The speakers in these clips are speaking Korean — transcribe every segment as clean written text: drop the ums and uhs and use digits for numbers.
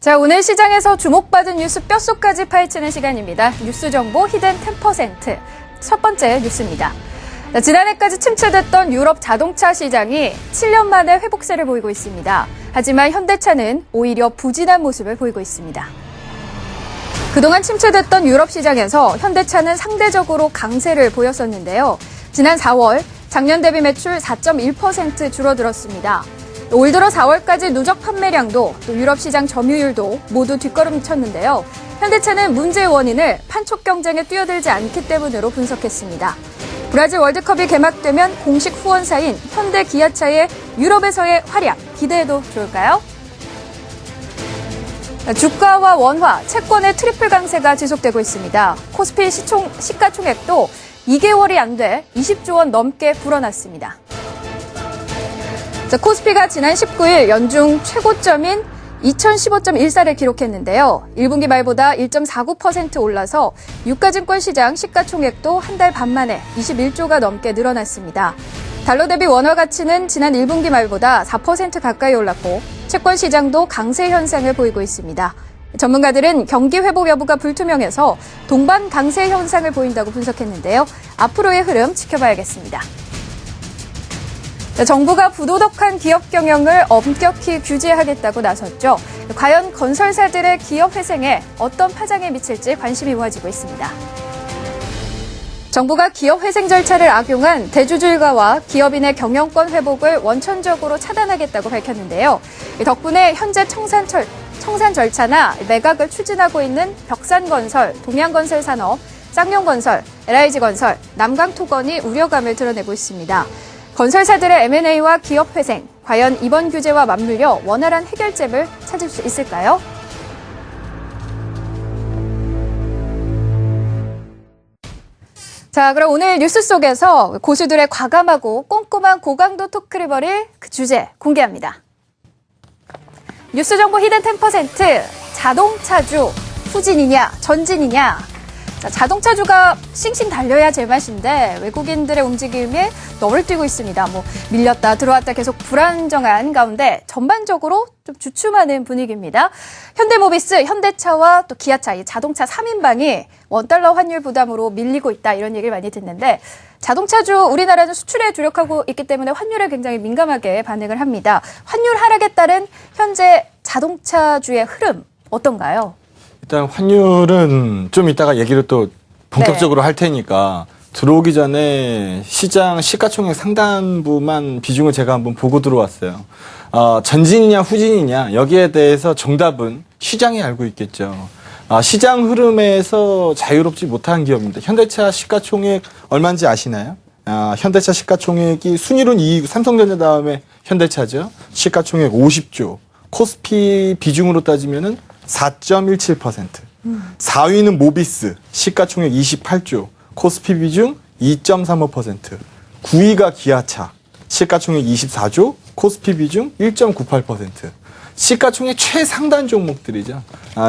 자, 오늘 시장에서 주목받은 뉴스 뼛속까지 파헤치는 시간입니다. 뉴스 정보 히든 10%. 첫 번째 뉴스입니다. 자, 지난해까지 침체됐던 유럽 자동차 시장이 7년 만에 회복세를 보이고 있습니다. 하지만 현대차는 오히려 부진한 모습을 보이고 있습니다. 그동안 침체됐던 유럽 시장에서 현대차는 상대적으로 강세를 보였었는데요. 지난 4월 작년 대비 매출 4.1% 줄어들었습니다. 올 들어 4월까지 누적 판매량도 또 유럽 시장 점유율도 모두 뒷걸음쳤는데요. 현대차는 문제의 원인을 판촉 경쟁에 뛰어들지 않기 때문으로 분석했습니다. 브라질 월드컵이 개막되면 공식 후원사인 현대 기아차의 유럽에서의 활약 기대해도 좋을까요? 주가와 원화, 채권의 트리플 강세가 지속되고 있습니다. 코스피 시가총액도 2개월이 안 돼 20조 원 넘게 불어났습니다. 자, 코스피가 지난 19일 연중 최고점인 2015.14를 기록했는데요. 1분기 말보다 1.49% 올라서 유가증권 시장 시가총액도 한 달 반 만에 21조가 넘게 늘어났습니다. 달러 대비 원화 가치는 지난 1분기 말보다 4% 가까이 올랐고 채권 시장도 강세 현상을 보이고 있습니다. 전문가들은 경기 회복 여부가 불투명해서 동반 강세 현상을 보인다고 분석했는데요. 앞으로의 흐름 지켜봐야겠습니다. 정부가 부도덕한 기업 경영을 엄격히 규제하겠다고 나섰죠. 과연 건설사들의 기업 회생에 어떤 파장이 미칠지 관심이 모아지고 있습니다. 정부가 기업 회생 절차를 악용한 대주주일가와 기업인의 경영권 회복을 원천적으로 차단하겠다고 밝혔는데요. 덕분에 현재 청산 절차나 매각을 추진하고 있는 벽산건설, 동양건설산업, 쌍용건설, LIG건설, 남강토건이 우려감을 드러내고 있습니다. 건설사들의 M&A와 기업 회생, 과연 이번 규제와 맞물려 원활한 해결책을 찾을 수 있을까요? 자, 그럼 오늘 뉴스 속에서 고수들의 과감하고 꼼꼼한 고강도 토크를 벌일 그 주제 공개합니다. 뉴스 정보 히든 10%, 자동차주, 후진이냐, 전진이냐. 자, 자동차주가 싱싱 달려야 제맛인데 외국인들의 움직임에 너를 뛰고 있습니다. 밀렸다 들어왔다 계속 불안정한 가운데 전반적으로 좀 주춤하는 분위기입니다. 현대모비스, 현대차와 또 기아차, 이 자동차 3인방이 $1 환율 부담으로 밀리고 있다 이런 얘기를 많이 듣는데 자동차주 우리나라는 수출에 주력하고 있기 때문에 환율에 굉장히 민감하게 반응을 합니다. 환율 하락에 따른 현재 자동차주의 흐름 어떤가요? 일단 환율은 좀 이따가 얘기를 또 본격적으로 할 테니까 들어오기 전에 시장 시가총액 상단부만 비중을 제가 한번 보고 들어왔어요. 전진이냐 후진이냐 여기에 대해서 정답은 시장이 알고 있겠죠. 시장 흐름에서 자유롭지 못한 기업입니다. 현대차 시가총액 얼마인지 아시나요? 현대차 시가총액이 순위로는 2위, 삼성전자 다음에 현대차죠. 시가총액 50조. 코스피 비중으로 따지면은 4.17%. 4위는 모비스, 시가총액 28조, 코스피 비중 2.35%. 9위가 기아차, 시가총액 24조, 코스피 비중 1.98%. 시가총액 최상단 종목들이죠.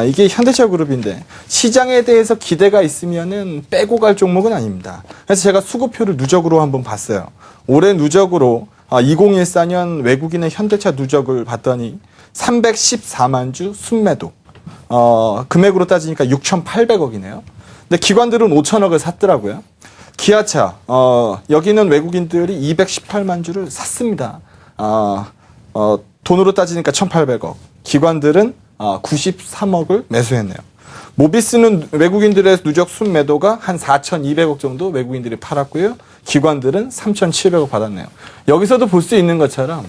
이게 현대차 그룹인데 시장에 대해서 기대가 있으면은 빼고 갈 종목은 아닙니다. 그래서 제가 수급표를 누적으로 한번 봤어요. 올해 누적으로 2014년 외국인의 현대차 누적을 봤더니 314만 주 순매도. 금액으로 따지니까 6,800억이네요. 근데 기관들은 5천억을 샀더라고요. 기아차, 여기는 외국인들이 218만 주를 샀습니다. 돈으로 따지니까 1,800억. 기관들은 93억을 매수했네요. 모비스는 외국인들의 누적 순매도가 한 4,200억 정도 외국인들이 팔았고요. 기관들은 3,700억 받았네요. 여기서도 볼 수 있는 것처럼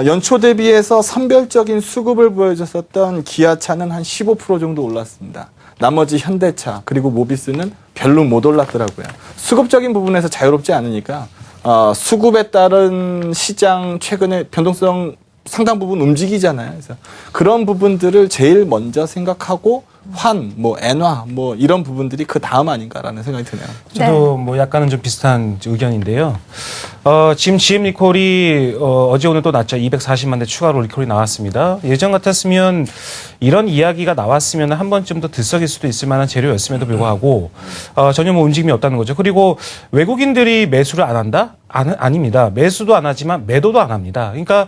연초 대비해서 선별적인 수급을 보여줬었던 기아차는 한 15% 정도 올랐습니다. 나머지 현대차 그리고 모비스는 별로 못 올랐더라고요. 수급적인 부분에서 자유롭지 않으니까 수급에 따른 시장 최근에 변동성 상당 부분 움직이잖아요. 그래서 그런 부분들을 제일 먼저 생각하고 환, 뭐 엔화, 뭐 이런 부분들이 그 다음 아닌가라는 생각이 드네요. 저도 뭐 약간은 좀 비슷한 의견인데요. 지금 GM 리콜이 어제 오늘 또 났죠. 240만 대 추가로 리콜이 나왔습니다. 예전 같았으면 이런 이야기가 나왔으면 한 번쯤 더 들썩일 수도 있을 만한 재료였음에도 불구하고 전혀 뭐 움직임이 없다는 거죠. 그리고 외국인들이 매수를 안 한다? 아닙니다. 매수도 안 하지만 매도도 안 합니다. 그러니까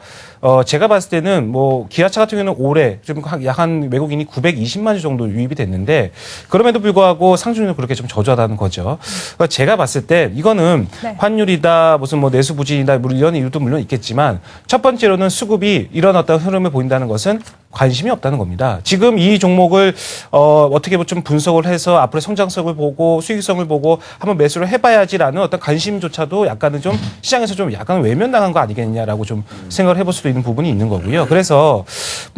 제가 봤을 때는 뭐 기아차 같은 경우는 올해 좀 약 한 외국인이 920만 주 정도 유입이 됐는데 그럼에도 불구하고 상승률은 그렇게 좀 저조하다는 거죠. 그러니까 제가 봤을 때 이거는 네. 환율이다 무슨 뭐 내수 부진이다 이런 이유도 물론 있겠지만 첫 번째로는 수급이 이런 어떤 흐름을 보인다는 것은 관심이 없다는 겁니다. 지금 이 종목을 어떻게 좀 분석을 해서 앞으로의 성장성을 보고 수익성을 보고 한번 매수를 해봐야지라는 어떤 관심조차도 약간은 좀 시장에서 좀 약간 외면당한 거 아니겠냐라고 좀 생각을 해볼 수도 있는 부분이 있는 거고요. 그래서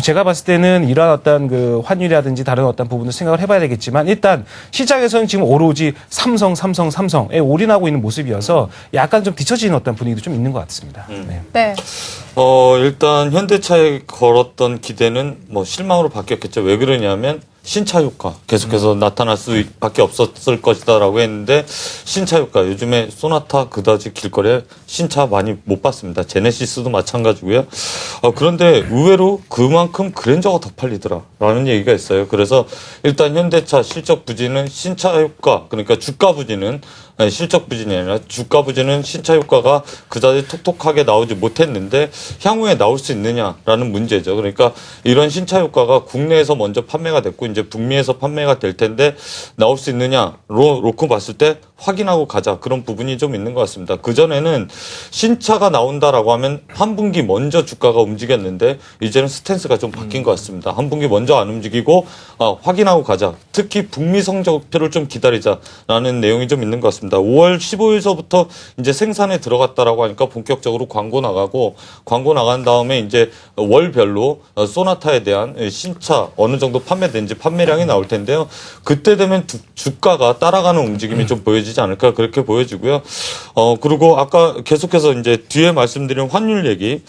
제가 봤을 때는 이러한 어떤 그 환율이라든지 다른 어떤 부분을 생각을 해봐야 되겠지만 일단 시장에서는 지금 오로지 삼성에 올인하고 있는 모습이어서 약간 좀 뒤처지는 어떤 분위기도 좀 있는 것 같습니다. 네. 네. 일단 현대차에 걸었던 기대는 뭐 실망으로 바뀌었겠죠. 왜 그러냐면 신차 효과 계속해서 나타날 수밖에 없었을 것이다라고 했는데 신차 효과 요즘에 소나타 그다지 길거리에 신차 많이 못 봤습니다. 제네시스도 마찬가지고요. 그런데 의외로 그만큼 그랜저가 더 팔리더라라는 얘기가 있어요. 그래서 일단 현대차 실적 부진은 신차 효과 그러니까 주가 부진은 실적 부진이 아니라 주가 부진은 신차 효과가 그다지 톡톡하게 나오지 못했는데 향후에 나올 수 있느냐라는 문제죠. 그러니까 이런 신차 효과가 국내에서 먼저 판매가 됐고 이제 북미에서 판매가 될 텐데 나올 수 있느냐로 놓고 봤을 때 확인하고 가자 그런 부분이 좀 있는 것 같습니다. 그전에는 신차가 나온다라고 하면 한 분기 먼저 주가가 움직였는데 이제는 스탠스가 좀 바뀐 것 같습니다. 한 분기 먼저 안 움직이고 확인하고 가자. 특히 북미 성적표를 좀 기다리자라는 내용이 좀 있는 것 같습니다. 5월 15일서부터 이제 생산에 들어갔다라고 하니까 본격적으로 광고 나간 다음에 이제 월별로 소나타에 대한 신차 어느 정도 판매된지 판매량이 나올 텐데요. 그때 되면 주가가 따라가는 움직임이 좀 보여지지 않을까 그렇게 보여지고요. 그리고 아까 계속해서 이제 뒤에 말씀드린 환율 얘기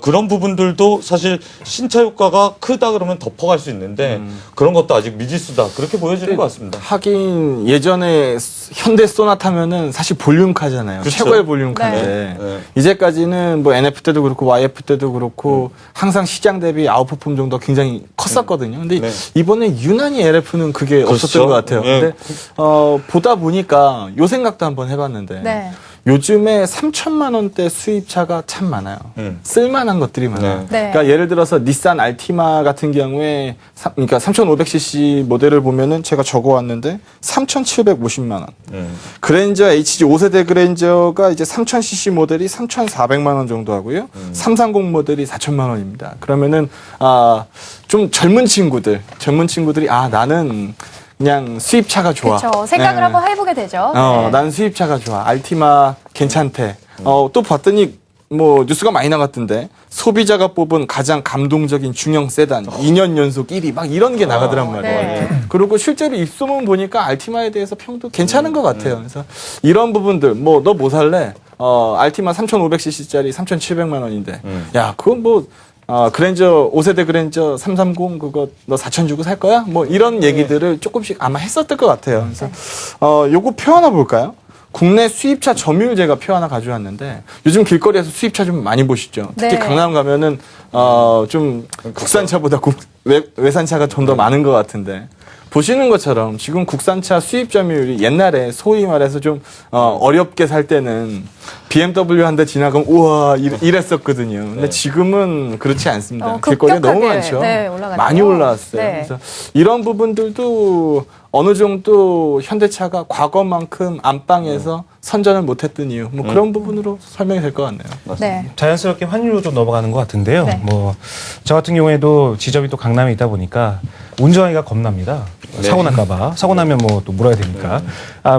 그런 부분들도 사실 신차 효과가 크다 그러면 덮어갈 수 있는데 그런 것도 아직 미지수다 그렇게 보여지는 것 같습니다. 하긴 예전에 현대 소나타면은 사실 볼륨카잖아요. 그렇죠. 최고의 볼륨카인데 네. 이제까지는 뭐 NF 때도 그렇고 YF 때도 그렇고 항상 시장 대비 아웃퍼폼 정도가 굉장히 컸었거든요. 근데 네. 이번에 유난히 LF는 그게 그렇죠. 없었던 것 같아요. 네. 근데 보다 보니까 요 생각도 한번 해봤는데 네. 요즘에 3천만 원대 수입차가 참 많아요. 쓸만한 것들이 많아요. 네. 그러니까 예를 들어서 닛산 알티마 같은 경우에 그러니까 3,500cc 모델을 보면은 제가 적어왔는데 3,750만 원. 그랜저 HG 5세대 그랜저가 이제 3,000cc 모델이 3,400만 원 정도 하고요. 330 모델이 4천만 원입니다. 그러면은 좀 젊은 친구들이 나는 그냥 수입차가 좋아. 그렇죠. 생각을 네. 한번 해보게 되죠. 네. 난 수입차가 좋아. 알티마 괜찮대. 또 봤더니 뭐 뉴스가 많이 나갔던데 소비자가 뽑은 가장 감동적인 중형 세단 2년 연속 1위 막 이런 게 나가더란 말이에요. 네. 그리고 실제로 입소문 보니까 알티마에 대해서 평도 괜찮은 것 같아요. 그래서 이런 부분들 너 뭐 살래? 알티마 3,500cc짜리 3,700만 원인데 야 그건 뭐 그랜저 5세대 그랜저 330 그거 너 4천 주고 살 거야? 뭐 이런 얘기들을 조금씩 아마 했었을 것 같아요. 그래서 요거 표 하나 볼까요? 국내 수입차 점유율 제가 표 하나 가져왔는데 요즘 길거리에서 수입차 좀 많이 보시죠. 특히 네. 강남 가면은 좀 국산차보다 외산차가 좀 더 많은 것 같은데 보시는 것처럼 지금 국산차 수입 점유율이 옛날에 소위 말해서 좀 어렵게 살 때는 BMW 한 대 지나가면 우와 이랬었거든요. 근데 지금은 그렇지 않습니다. 길거리에 너무 급격하게, 많죠. 네, 올라갔네요. 많이 올라왔어요. 네. 그래서 이런 부분들도 어느 정도 현대차가 과거만큼 안방에서 선전을 못했던 이유 뭐 그런 부분으로 설명이 될 것 같네요. 네. 자연스럽게 환율로 좀 넘어가는 것 같은데요. 네. 뭐 저 같은 경우에도 지점이 또 강남에 있다 보니까 운전하기가 겁납니다. 네. 사고 날까봐. 사고 나면 뭐 또 물어야 되니까.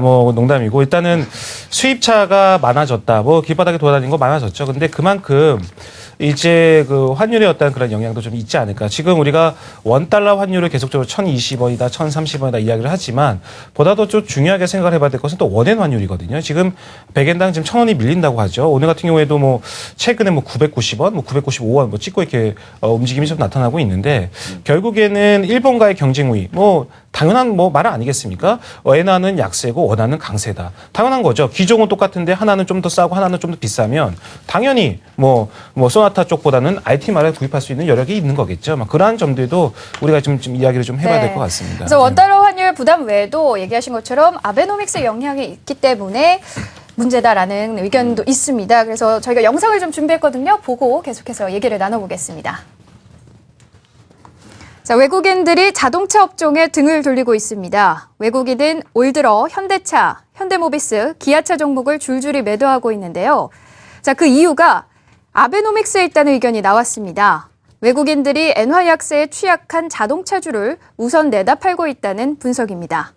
뭐 농담이고 일단은 수입차가 많아졌다. 뭐 길바닥에 돌아다니는 거 많아졌죠. 근데 그만큼 이제 그 환율의 어떤 그런 영향도 좀 있지 않을까. 지금 우리가 원달러 환율을 계속적으로 1,020원이다, 1,030원이다 이야기를 하지만 보다도 좀 중요하게 생각을 해봐야 될 것은 또 원엔 환율이거든요. 지금 지금 100엔당 지금 1,000원이 밀린다고 하죠. 오늘 같은 경우에도 뭐 최근에 뭐 990원, 뭐 995원 뭐 찍고 이렇게 움직임이 좀 나타나고 있는데 결국에는 일본과의 경쟁 우위 뭐 당연한 뭐 말 아니겠습니까? 엔화는 약세고 원화는 강세다. 당연한 거죠. 기종은 똑같은데 하나는 좀 더 싸고 하나는 좀 더 비싸면 당연히 뭐 소나타 쪽보다는 IT말에 구입할 수 있는 여력이 있는 거겠죠. 막 그러한 점들도 우리가 좀 이야기를 좀 해봐야 될 것 같습니다. 그래서 원달러 환율 부담 외에도 얘기하신 것처럼 아베노믹스 영향이 있기 때문에 문제다라는 의견도 있습니다. 그래서 저희가 영상을 좀 준비했거든요. 보고 계속해서 얘기를 나눠보겠습니다. 자, 외국인들이 자동차 업종에 등을 돌리고 있습니다. 외국인은 올 들어 현대차, 현대모비스, 기아차 종목을 줄줄이 매도하고 있는데요. 자, 그 이유가 아베노믹스에 있다는 의견이 나왔습니다. 외국인들이 엔화 약세에 취약한 자동차주를 우선 내다 팔고 있다는 분석입니다.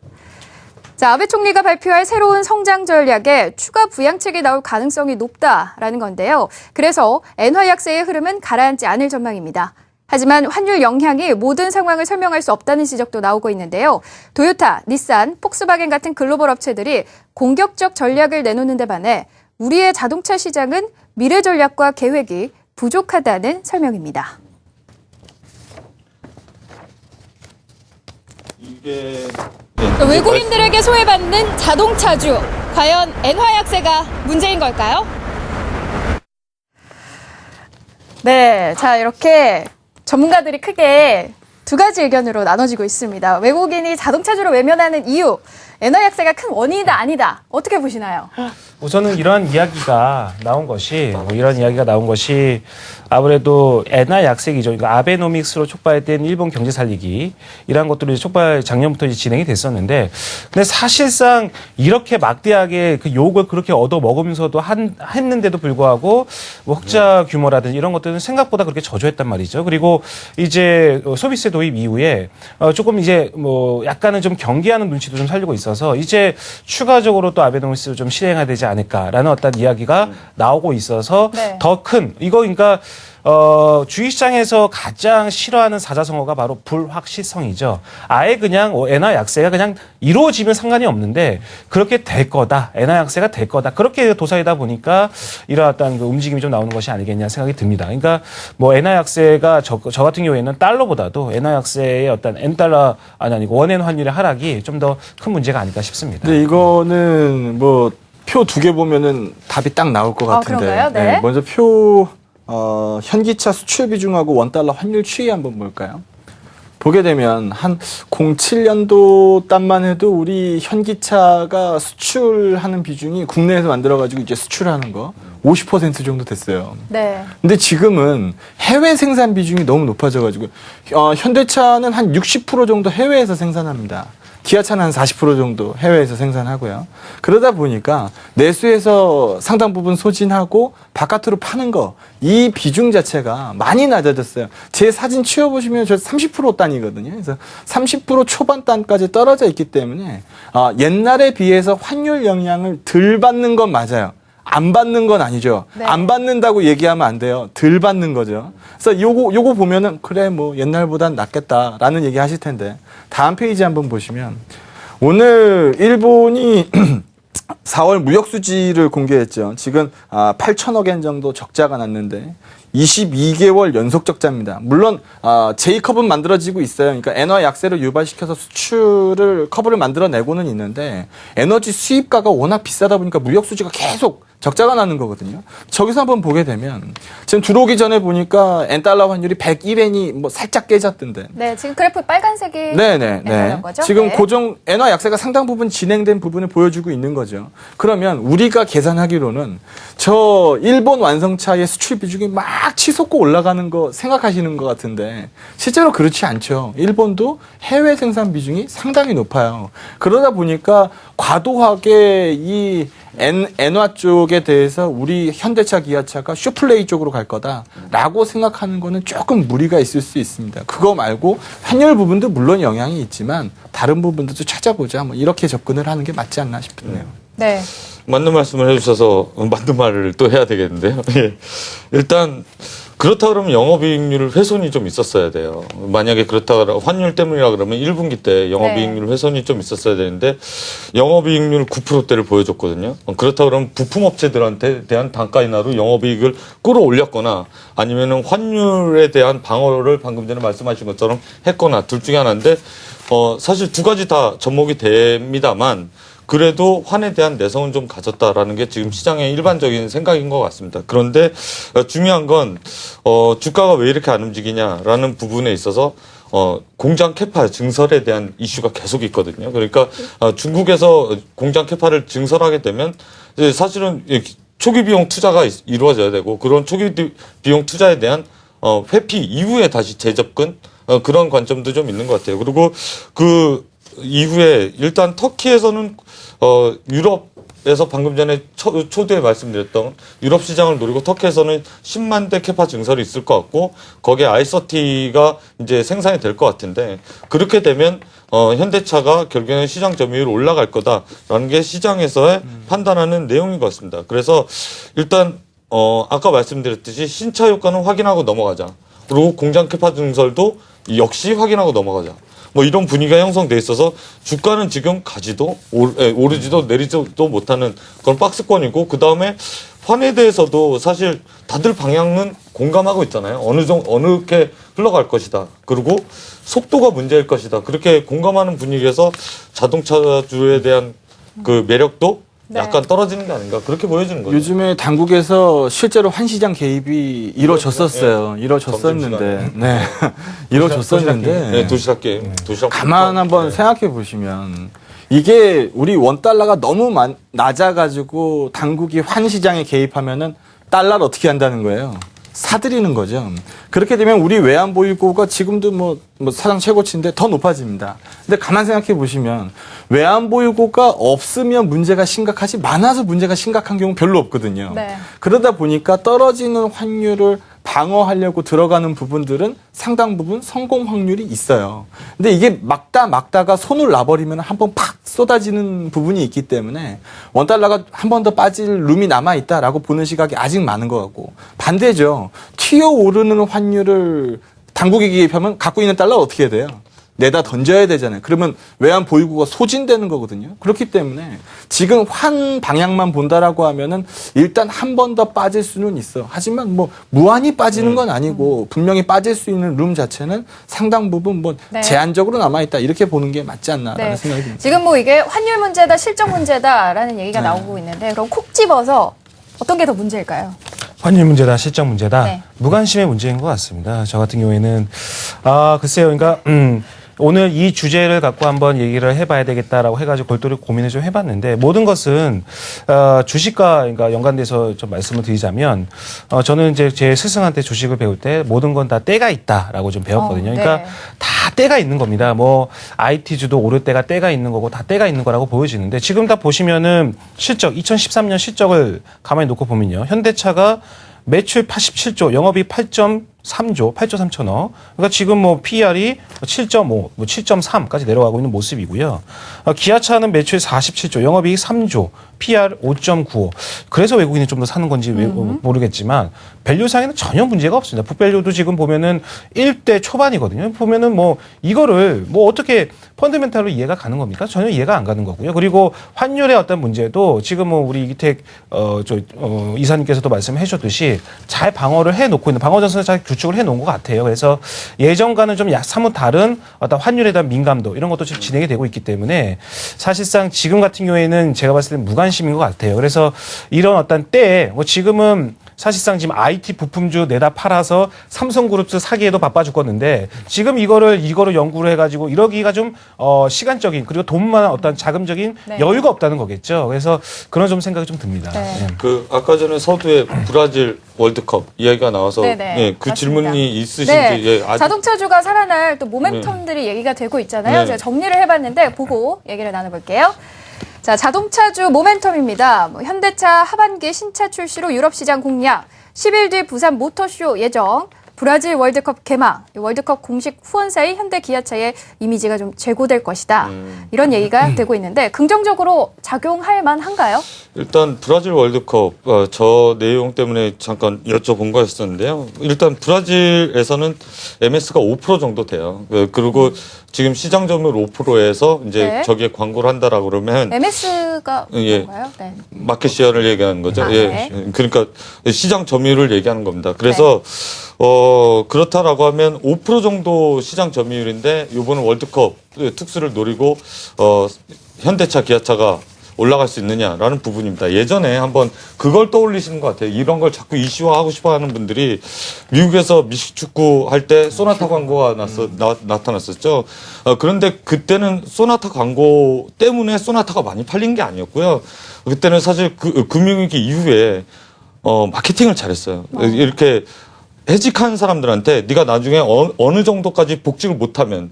자, 아베 총리가 발표할 새로운 성장 전략에 추가 부양책이 나올 가능성이 높다라는 건데요. 그래서 엔화 약세의 흐름은 가라앉지 않을 전망입니다. 하지만 환율 영향이 모든 상황을 설명할 수 없다는 지적도 나오고 있는데요. 도요타, 닛산, 폭스바겐 같은 글로벌 업체들이 공격적 전략을 내놓는 데 반해 우리의 자동차 시장은 미래 전략과 계획이 부족하다는 설명입니다. 이게 외국인들에게 소외받는 자동차주, 과연 엔화 약세가 문제인 걸까요? 네, 자 이렇게 전문가들이 크게 두 가지 의견으로 나눠지고 있습니다. 외국인이 자동차주로 외면하는 이유, 엔화 약세가 큰 원인이다 아니다. 어떻게 보시나요? 우선은 이런 이야기가 나온 것이 아무래도 엔화 약세 기조, 그러니까 아베노믹스로 촉발된 일본 경제 살리기 이런 것들이 작년부터 이제 진행이 됐었는데, 근데 사실상 이렇게 막대하게 그 욕을 그렇게 얻어 먹으면서도 했는데도 불구하고 뭐 흑자 규모라든지 이런 것들은 생각보다 그렇게 저조했단 말이죠. 그리고 이제 소비세 도입 이후에 조금 이제 뭐 약간은 좀 경계하는 눈치도 좀 살리고 있어서 이제 추가적으로 또 아베노믹스를 좀 실행해야 되지 않을까라는 어떤 이야기가 나오고 있어서 네. 더 큰 이거 그러니까 주식시장에서 가장 싫어하는 사자성어가 바로 불확실성이죠. 아예 그냥 엔화 약세가 그냥 이루어지면 상관이 없는데 그렇게 될 거다. 엔화 약세가 될 거다. 그렇게 도사이다 보니까 이러한 어떤 그 움직임이 좀 나오는 것이 아니겠냐 생각이 듭니다. 그러니까 뭐 엔화 약세가 저 같은 경우에는 달러보다도 엔화 약세의 어떤 엔달러 아니고 원엔 환율의 하락이 좀 더 큰 문제가 아닐까 싶습니다. 근데 이거는 뭐 표 두 개 보면은 답이 딱 나올 것 같은데. 그런가요? 네. 먼저 현기차 수출 비중하고 원달러 환율 추이 한번 볼까요? 보게 되면 한 07년도 땀만 해도 우리 현기차가 수출하는 비중이 국내에서 만들어가지고 이제 수출하는 거 50% 정도 됐어요. 네. 근데 지금은 해외 생산 비중이 너무 높아져가지고 현대차는 한 60% 정도 해외에서 생산합니다. 기아차는 한 40% 정도 해외에서 생산하고요. 그러다 보니까 내수에서 상당 부분 소진하고 바깥으로 파는 거, 이 비중 자체가 많이 낮아졌어요. 제 사진 치워보시면 저 30% 단이거든요. 그래서 30% 초반 단까지 떨어져 있기 때문에 옛날에 비해서 환율 영향을 덜 받는 건 맞아요. 안 받는 건 아니죠. 네. 안 받는다고 얘기하면 안 돼요. 덜 받는 거죠. 그래서 요거 보면은 그래 뭐 옛날보단 낫겠다라는 얘기 하실 텐데 다음 페이지 한번 보시면 오늘 일본이 4월 무역 수지를 공개했죠. 지금 8천억 엔 정도 적자가 났는데 22개월 연속 적자입니다. 물론 J컵은 만들어지고 있어요. 그러니까 엔화 약세를 유발시켜서 수출을 커브를 만들어내고는 있는데 에너지 수입가가 워낙 비싸다 보니까 무역 수지가 계속 적자가 나는 거거든요. 저기서 한번 보게 되면 지금 들어오기 전에 보니까 엔달러 환율이 101엔이 뭐 살짝 깨졌던데. 네, 지금 그래프 빨간색이 네네. 엔화인 거죠? 지금 네. 고정 엔화 약세가 상당 부분 진행된 부분을 보여주고 있는 거죠. 그러면 우리가 계산하기로는 저 일본 완성차의 수출 비중이 막 치솟고 올라가는 거 생각하시는 것 같은데 실제로 그렇지 않죠. 일본도 해외 생산 비중이 상당히 높아요. 그러다 보니까 과도하게 이 엔화 쪽에 대해서 우리 현대차, 기아차가 슈플레이 쪽으로 갈 거다라고 생각하는 거는 조금 무리가 있을 수 있습니다. 그거 말고 환율 부분도 물론 영향이 있지만 다른 부분도 좀 찾아보자. 뭐 이렇게 접근을 하는 게 맞지 않나 싶네요. 네. 맞는 말씀을 해주셔서 맞는 말을 또 해야 되겠는데요. 예. 일단 그렇다 그러면 영업이익률 훼손이 좀 있었어야 돼요. 만약에 그렇다 그러면 환율 때문이라 그러면 1분기 때 영업이익률 훼손이 좀 있었어야 되는데 영업이익률 9%대를 보여줬거든요. 그렇다 그러면 부품업체들한테 대한 단가 인하로 영업이익을 끌어올렸거나 아니면은 환율에 대한 방어를 방금 전에 말씀하신 것처럼 했거나 둘 중에 하나인데 사실 두 가지 다 접목이 됩니다만 그래도 환에 대한 내성은 좀 가졌다라는 게 지금 시장의 일반적인 생각인 것 같습니다. 그런데 중요한 건 주가가 왜 이렇게 안 움직이냐라는 부분에 있어서 공장 캐파 증설에 대한 이슈가 계속 있거든요. 그러니까 중국에서 공장 캐파를 증설하게 되면 이제 사실은 초기 비용 투자가 이루어져야 되고 그런 초기 비용 투자에 대한 회피 이후에 다시 재접근 그런 관점도 좀 있는 것 같아요. 그리고 그 이후에 일단 터키에서는 유럽에서 방금 전에 초두에 말씀드렸던 유럽 시장을 노리고 터키에서는 10만 대 캐파 증설이 있을 것 같고 거기에 i30가 이제 생산이 될 것 같은데 그렇게 되면 현대차가 결국에는 시장 점유율 올라갈 거다라는 게 시장에서의 판단하는 내용인 것 같습니다. 그래서 일단 아까 말씀드렸듯이 신차 효과는 확인하고 넘어가자. 그리고 공장 캐파 증설도 역시 확인하고 넘어가자. 뭐 이런 분위기가 형성돼 있어서 주가는 지금 가지도 오르지도 내리지도 못하는 그런 박스권이고 그 다음에 환에 대해서도 사실 다들 방향은 공감하고 있잖아요. 어느게 흘러갈 것이다. 그리고 속도가 문제일 것이다. 그렇게 공감하는 분위기에서 자동차주에 대한 그 매력도 네. 약간 떨어지는 게 아닌가 그렇게 보여지는 거죠. 요즘에 당국에서 실제로 환시장 개입이 이루어졌었어요. 이루어졌었는데, 네, 이루어졌었는데, 네, 도시락 게임. 도시락 가만 한번 생각해 보시면 이게 우리 원 달러가 너무 낮아가지고 당국이 환시장에 개입하면은 달러를 어떻게 한다는 거예요? 사들이는 거죠. 그렇게 되면 우리 외환 보유고가 지금도 뭐 사상 최고치인데 더 높아집니다. 근데 가만 생각해 보시면 외환 보유고가 없으면 문제가 심각하지 많아서 문제가 심각한 경우 별로 없거든요. 네. 그러다 보니까 떨어지는 환율을 방어하려고 들어가는 부분들은 상당 부분 성공 확률이 있어요. 근데 이게 막다가 손을 놔버리면 한번 팍 쏟아지는 부분이 있기 때문에 원달러가 한 번 더 빠질 룸이 남아있다라고 보는 시각이 아직 많은 것 같고 반대죠. 튀어오르는 환율을 당국이 개입하면 갖고 있는 달러 어떻게 해야 돼요? 내다 던져야 되잖아요. 그러면 외환 보유고가 소진되는 거거든요. 그렇기 때문에 지금 환 방향만 본다라고 하면은 일단 한 번 더 빠질 수는 있어. 하지만 뭐 무한히 빠지는 건 아니고 분명히 빠질 수 있는 룸 자체는 상당 부분 뭐 네. 제한적으로 남아있다. 이렇게 보는 게 맞지 않나라는 생각이 듭니다. 지금 뭐 이게 환율 문제다, 실적 문제다라는 얘기가 나오고 있는데 그럼 콕 집어서 어떤 게 더 문제일까요? 환율 문제다, 실적 문제다, 네. 무관심의 문제인 것 같습니다. 저 같은 경우에는 글쎄요, 그러니까 오늘 이 주제를 갖고 한번 얘기를 해봐야 되겠다라고 해가지고 골똘히 고민을 좀 해봤는데 모든 것은 주식과 그러니까 연관돼서 좀 말씀을 드리자면 저는 이제 제 스승한테 주식을 배울 때 모든 건 다 때가 있다라고 좀 배웠거든요. 네. 그러니까 다 때가 있는 겁니다. 뭐 IT주도 오를 때가 때가 있는 거고 다 때가 있는 거라고 보여지는데 지금 다 보시면은 실적 2013년 실적을 가만히 놓고 보면요, 현대차가 매출 87조, 영업이익 8.3조, 8조 3천억. 그러니까 지금 뭐 PER이 7.5, 뭐 7.3까지 내려가고 있는 모습이고요. 기아차는 매출 47조, 영업이익 3조, PR 5.95. 그래서 외국인이 좀 더 사는 건지 모르겠지만 밸류상에는 전혀 문제가 없습니다. 북밸류도 지금 보면은 1대 초반이거든요. 보면은 뭐 이거를 뭐 어떻게 펀드멘탈로 이해가 가는 겁니까? 전혀 이해가 안 가는 거고요. 그리고 환율의 어떤 문제도 지금 뭐 우리 이기택 이사님께서도 말씀해 주셨듯이 잘 방어를 해 놓고 있는, 방어 전선을 잘 구축을 해 놓은 것 같아요. 그래서 예전과는 좀 사뭇 다른 어떤 환율에 대한 민감도 이런 것도 지금 진행이 되고 있기 때문에 사실상 지금 같은 경우에는 제가 봤을 때는 무관심인 것 같아요. 그래서 이런 어떤 때에 뭐 지금은 사실상 지금 IT 부품주 내다 팔아서 삼성그룹도 사기에도 바빠 죽겠는데 지금 이거를 연구를 해가지고 이러기가 좀 시간적인 그리고 돈만 어떤 자금적인 네. 여유가 없다는 거겠죠. 그래서 그런 좀 생각이 좀 듭니다. 네. 그 아까 전에 서두에 브라질 월드컵 이야기가 나와서 네네. 예, 그 맞습니다. 질문이 있으신지 네. 예, 아직 자동차주가 살아날 또 모멘텀들이 얘기가 되고 있잖아요. 네. 제가 정리를 해봤는데 보고 얘기를 나눠볼게요. 자, 자동차주 모멘텀입니다. 뭐 현대차 하반기 신차 출시로 유럽 시장 공략, 10일 뒤 부산 모터쇼 예정, 브라질 월드컵 개막, 월드컵 공식 후원사의 현대 기아차의 이미지가 좀 제고될 것이다. 이런 얘기가 되고 있는데 긍정적으로 작용할 만한가요? 일단 브라질 월드컵 저 내용 때문에 잠깐 여쭤본 거였었는데요. 일단 브라질에서는 MS가 5% 정도 돼요. 그리고 지금 시장 점유율 5%에서 이제 네. 저기에 광고를 한다라고 그러면 MS가 예. 뭔가요? 네. 마켓 시어를 얘기하는 거죠. 아, 예. 네. 그러니까 시장 점유율을 얘기하는 겁니다. 그래서 그렇다라고 하면 5% 정도 시장 점유율인데 이번 월드컵 특수를 노리고 현대차, 기아차가 올라갈 수 있느냐라는 부분입니다. 예전에 한번 그걸 떠올리시는 것 같아요. 이런 걸 자꾸 이슈화하고 싶어 하는 분들이 미국에서 미식축구 할 때 소나타 광고가 나타났었죠. 그런데 그때는 소나타 광고 때문에 소나타가 많이 팔린 게 아니었고요. 그때는 사실 금융위기 이후에 마케팅을 잘했어요. 이렇게 해직한 사람들한테 네가 나중에 어느 정도까지 복직을 못하면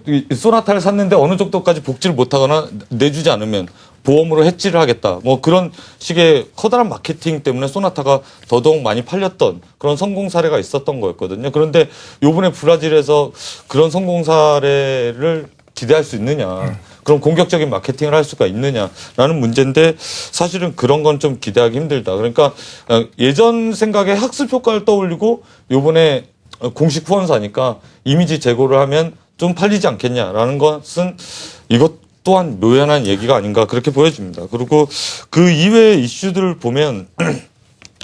이 소나타를 샀는데 어느 정도까지 복지를 못하거나 내주지 않으면 보험으로 해지를 하겠다. 뭐 그런 식의 커다란 마케팅 때문에 소나타가 더더욱 많이 팔렸던 그런 성공 사례가 있었던 거였거든요. 그런데 요번에 브라질에서 그런 성공 사례를 기대할 수 있느냐. 그런 공격적인 마케팅을 할 수가 있느냐라는 문제인데 사실은 그런 건 좀 기대하기 힘들다. 그러니까 예전 생각에 학습 효과를 떠올리고 요번에 공식 후원사니까 이미지 제고를 하면 좀 팔리지 않겠냐라는 것은 이것 또한 묘연한 얘기가 아닌가 그렇게 보여집니다. 그리고 그 이외의 이슈들을 보면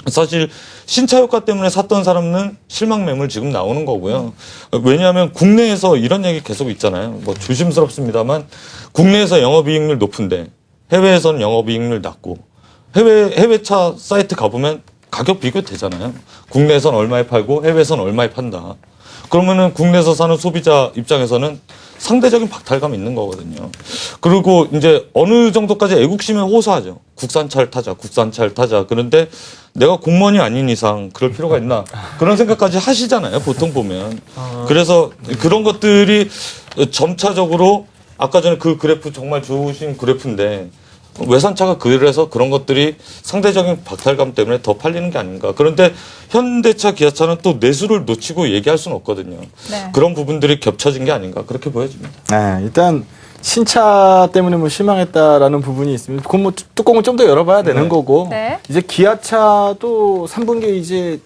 사실 신차 효과 때문에 샀던 사람은 실망 매물 지금 나오는 거고요. 왜냐하면 국내에서 이런 얘기 계속 있잖아요. 뭐 조심스럽습니다만 국내에서 영업이익률 높은데 해외에서는 영업이익률 낮고 해외차 사이트 가보면 가격 비교 되잖아요. 국내에서는 얼마에 팔고 해외에서는 얼마에 판다. 그러면은 국내에서 사는 소비자 입장에서는 상대적인 박탈감이 있는 거거든요. 그리고 이제 어느 정도까지 애국심에 호소하죠. 국산차를 타자, 국산차를 타자. 그런데 내가 공무원이 아닌 이상 그럴 필요가 있나. 그런 생각까지 하시잖아요. 보통 보면. 그래서 그런 것들이 점차적으로 아까 전에 그 그래프 정말 좋으신 그래프인데 외산차가 그래서 그런 것들이 상대적인 박탈감 때문에 더 팔리는 게 아닌가. 그런데 현대차, 기아차는 또 내수를 놓치고 얘기할 수는 없거든요. 네. 그런 부분들이 겹쳐진 게 아닌가 그렇게 보여집니다. 네, 일단 신차 때문에 뭐 실망했다라는 부분이 있으면 그건 뭐 뚜껑을 좀 더 열어봐야 되는 네. 거고 네. 이제 기아차도 3분기에 이제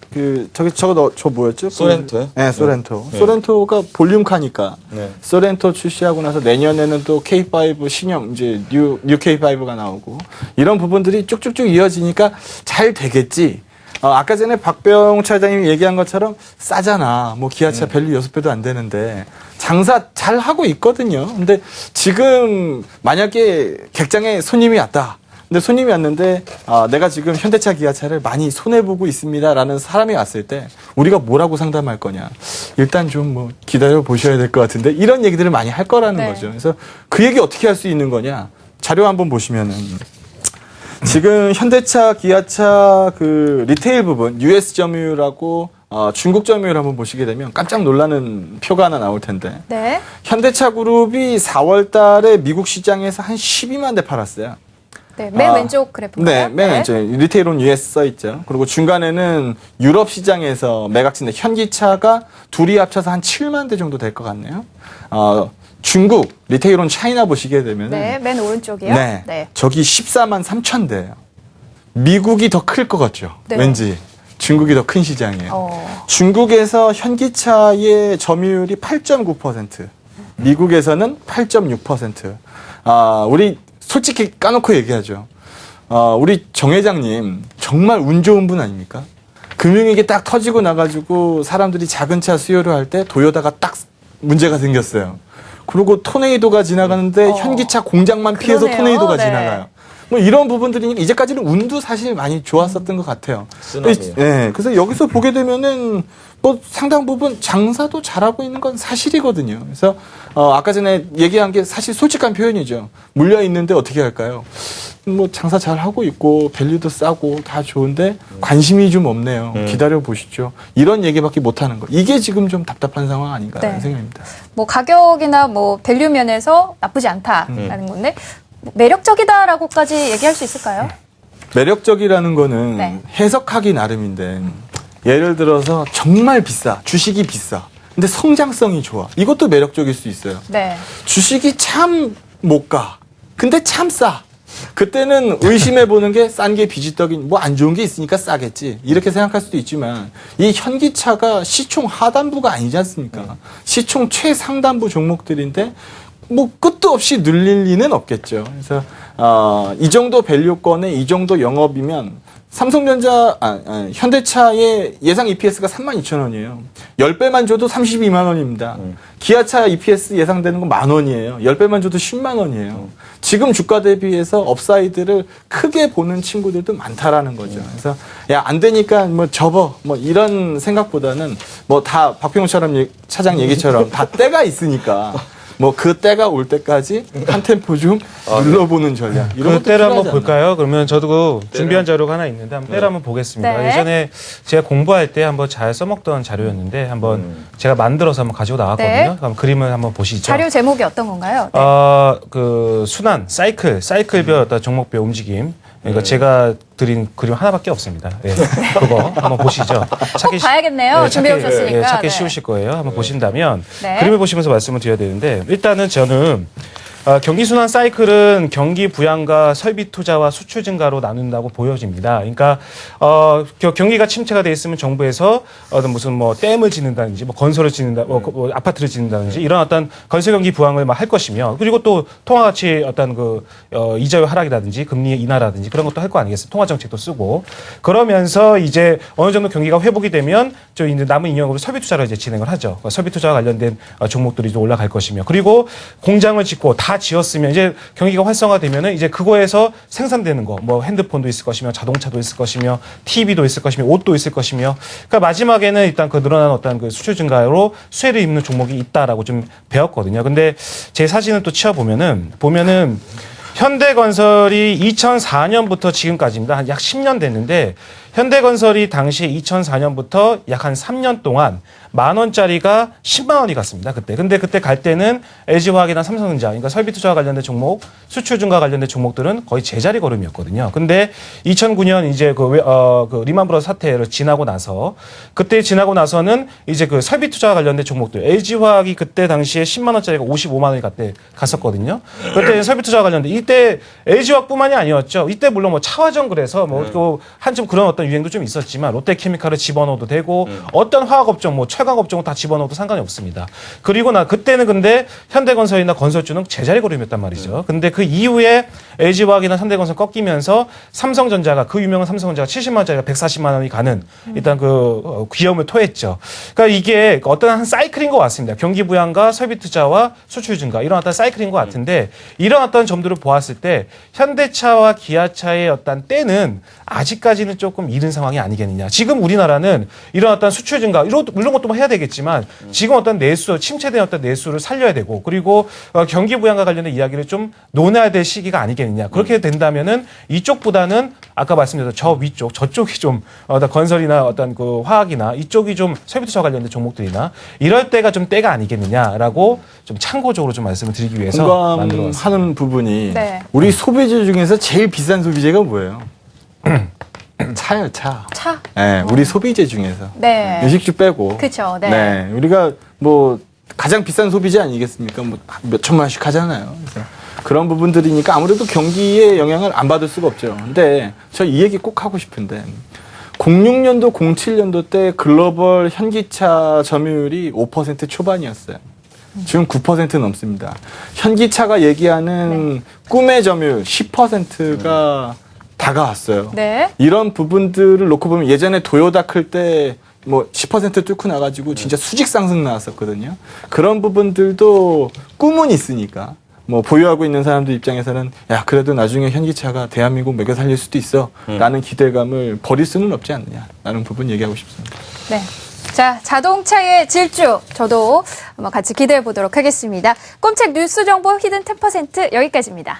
저 뭐였죠? 소렌토요? 네, 소렌토. 네. 소렌토가 볼륨카니까 네. 소렌토 출시하고 나서 내년에는 또 K5 신형 이제 뉴 K5가 나오고 이런 부분들이 쭉쭉쭉 이어지니까 잘 되겠지. 아까 전에 박병 차장님이 얘기한 것처럼 싸잖아. 뭐 기아차 밸류 6배도 안 되는데 장사 잘 하고 있거든요. 근데 지금 만약에 객장에 손님이 왔다. 근데 손님이 왔는데 내가 지금 현대차 기아차를 많이 손해보고 있습니다라는 사람이 왔을 때 우리가 뭐라고 상담할 거냐. 일단 좀 뭐 기다려 보셔야 될 것 같은데 이런 얘기들을 많이 할 거라는 네. 거죠. 그래서 그 얘기 어떻게 할 수 있는 거냐. 자료 한번 보시면은 지금 현대차, 기아차 그 리테일 부분 US 점유율하고 중국 점유율 한번 보시게 되면 깜짝 놀라는 표가 하나 나올 텐데 네. 현대차 그룹이 4월 달에 미국 시장에서 한 12만 대 팔았어요. 네. 맨 왼쪽 그래프인가요? 네, 맨 왼쪽 리테일 온 US 써 있죠. 그리고 중간에는 유럽 시장에서 매각진데 현기차가 둘이 합쳐서 한 7만 대 정도 될 것 같네요. 중국 리테일 온 차이나 보시게 되면은 네. 맨 오른쪽이요. 네. 저기 14만 3천 대예요. 미국이 더 클 것 같죠. 네. 왠지 중국이 더 큰 시장이에요. 중국에서 현기차의 점유율이 8.9%, 미국에서는 8.6%. 우리 솔직히 까놓고 얘기하죠. 우리 정 회장님 정말 운 좋은 분 아닙니까? 금융위기 딱 터지고 나가지고 사람들이 작은 차 수요를 할 때 도요다가 딱 문제가 생겼어요. 그리고 토네이도가 지나가는데 현기차 공장만 피해서 그러네요. 토네이도가 네. 지나가요. 뭐 이런 부분들이니까 이제까지는 운도 사실 많이 좋았었던 것 같아요. 쓰나미요. 네, 그래서 여기서 보게 되면은 뭐 상당 부분 장사도 잘하고 있는 건 사실이거든요. 그래서 아까 전에 얘기한 게 사실 솔직한 표현이죠. 물려 있는데 어떻게 할까요? 뭐 장사 잘 하고 있고 밸류도 싸고 다 좋은데 관심이 좀 없네요. 기다려 보시죠. 이런 얘기밖에 못 하는 거. 이게 지금 좀 답답한 상황 아닌가라는 네. 생각입니다. 뭐 가격이나 뭐 밸류 면에서 나쁘지 않다라는 건데 매력적이다라고까지 얘기할 수 있을까요? 매력적이라는 거는 네. 해석하기 나름인데 예를 들어서 정말 비싸, 주식이 비싸. 근데 성장성이 좋아. 이것도 매력적일 수 있어요. 네. 주식이 참 못 가. 근데 참 싸. 그때는 의심해 보는 게 싼 게 비지떡인 뭐 안 좋은 게 있으니까 싸겠지. 이렇게 생각할 수도 있지만 이 현기차가 시총 하단부가 아니지 않습니까? 시총 최상단부 종목들인데 뭐 끝도 없이 늘릴 리는 없겠죠. 그래서 이 정도 밸류권에 이 정도 영업이면 삼성전자, 현대차의 예상 EPS가 32,000원이에요. 10배만 줘도 32만 원입니다. 기아차 EPS 예상되는 건 10,000원이에요. 10배만 줘도 10만 원이에요. 지금 주가 대비해서 업사이드를 크게 보는 친구들도 많다라는 거죠. 그래서 야, 안 되니까 뭐 접어. 뭐 이런 생각보다는 뭐 다 박병호 차장 얘기처럼 다 때가 있으니까 뭐 그 때가 올 때까지 한 템포 좀 눌러보는 전략. 이런 그 것도 때를 한번 필요하지 않나. 볼까요? 그러면 저도 그 준비한 자료가 하나 있는데 한번 때를 한번 보겠습니다. 네. 예전에 제가 공부할 때 한번 잘 써먹던 자료였는데 한번 제가 만들어서 한번 가지고 나왔거든요. 네. 그럼 그림을 한번 보시죠. 자료 제목이 어떤 건가요? 네. 그 순환, 사이클별 어떤 종목별 움직임. 그러니까 제가 드린 그림 하나밖에 없습니다. 예. 그거 한번 보시죠. 꼭 봐야겠네요. 준비해 오셨으니까. 예, 찾기 네. 쉬우실 거예요. 한번 보신다면 네. 그림을 보시면서 말씀을 드려야 되는데 일단은 저는 경기 순환 사이클은 경기 부양과 설비 투자와 수출 증가로 나눈다고 보여집니다. 그러니까 경기가 침체가 돼 있으면 정부에서 어떤 무슨 뭐 댐을 짓는다든지 뭐 건설을 짓는다, 뭐 아파트를 짓는다든지 이런 어떤 건설 경기 부양을 막 할 것이며 그리고 또 통화 가치 어떤 그 이자율 하락이라든지 금리 인하라든지 그런 것도 할 거 아니겠어요? 통화 정책도 쓰고 그러면서 이제 어느 정도 경기가 회복이 되면 저 이제 남은 인력으로 설비 투자를 이제 진행을 하죠. 설비 투자와 관련된 종목들이 좀 올라갈 것이며 그리고 공장을 짓고 다 지었으면 이제 경기가 활성화되면은 이제 그거에서 생산되는 거 뭐 핸드폰도 있을 것이며 자동차도 있을 것이며 TV도 있을 것이며 옷도 있을 것이며 그러니까 마지막에는 일단 그 늘어난 어떤 그 수출 증가로 수혜를 입는 종목이 있다라고 좀 배웠거든요. 근데 제 사진을 또 치워보면은 현대건설이 2004년부터 지금까지입니다. 한 약 10년 됐는데 현대건설이 당시 2004년부터 약 한 3년 동안 10,000원짜리가 10만 원이 갔습니다. 근데 그때 갈 때는 LG화학이나 삼성전자, 그러니까 설비 투자와 관련된 종목, 수출 증가 관련된 종목들은 거의 제자리 걸음이었거든요. 근데 2009년 이제 그 리만 브러스 사태를 지나고 나서는 이제 그 설비 투자와 관련된 종목들, LG화학이 그때 당시에 10만 원짜리가 55만 원이 갔었거든요. 그때 설비 투자와 관련된 이때 LG화학뿐만이 아니었죠. 이때 물론 뭐 차화정 그래서 뭐 또 한참 그런 어떤 유행도 좀 있었지만 롯데케미칼을 집어넣어도 되고 어떤 화학업종 뭐 철강업종은 다 집어넣어도 상관이 없습니다. 그리고 그때는 근데 현대건설이나 건설주는 제자리 걸음이었단 말이죠. 근데 그 이후에 LG화학이나 현대건설 꺾이면서 삼성전자가 그 유명한 삼성전자가 70만 원짜리가 140만 원이 가는 일단 그 귀여움을 토했죠. 그러니까 이게 어떤 한 사이클인 것 같습니다. 경기 부양과 설비 투자와 수출 증가 이런 어떤 사이클인 것 같은데 이런 어떤 점들을 보았을 때 현대차와 기아차의 어떤 때는 아직까지는 조금 이른 상황이 아니겠느냐. 지금 우리나라는 이런 어떤 수출 증가 물론 것도 해야 되겠지만 지금 어떤 침체된 어떤 내수를 살려야 되고 그리고 경기 부양과 관련된 이야기를 좀 논해야 될 시기가 아니겠느냐. 그렇게 된다면은 이쪽보다는 아까 말씀드렸던 저 위쪽 저쪽이 좀 건설이나 어떤 그 화학이나 이쪽이 좀 설비 투자와 관련된 종목들이나 이럴 때가 좀 때가 아니겠느냐라고 좀 참고적으로 좀 말씀을 드리기 위해서 만들어봤습니다. 공감하는 부분이 네. 우리 소비재 중에서 제일 비싼 소비재가 뭐예요? 차요, 차. 차? 네, 우리 소비재 중에서. 네. 유식주 빼고. 그쵸, 네. 네. 우리가 뭐 가장 비싼 소비재 아니겠습니까? 뭐 몇 천만 원씩 하잖아요. 그래서 그런 부분들이니까 아무래도 경기에 영향을 안 받을 수가 없죠. 근데 저 이 얘기 꼭 하고 싶은데 06년도, 07년도 때 글로벌 현기차 점유율이 5% 초반이었어요. 지금 9% 넘습니다. 현기차가 얘기하는 꿈의 점유율 10%가 다가왔어요. 네. 이런 부분들을 놓고 보면 예전에 도요다 클 때 뭐 10% 뚫고 나가지고 진짜 수직 상승 나왔었거든요. 그런 부분들도 꿈은 있으니까 뭐 보유하고 있는 사람들 입장에서는 야 그래도 나중에 현기차가 대한민국 먹여 살릴 수도 있어 라는 기대감을 버릴 수는 없지 않느냐라는 부분 얘기하고 싶습니다. 네. 자, 자동차의 질주 저도 한번 같이 기대해 보도록 하겠습니다. 꼼책 뉴스 정보 히든 10% 여기까지입니다.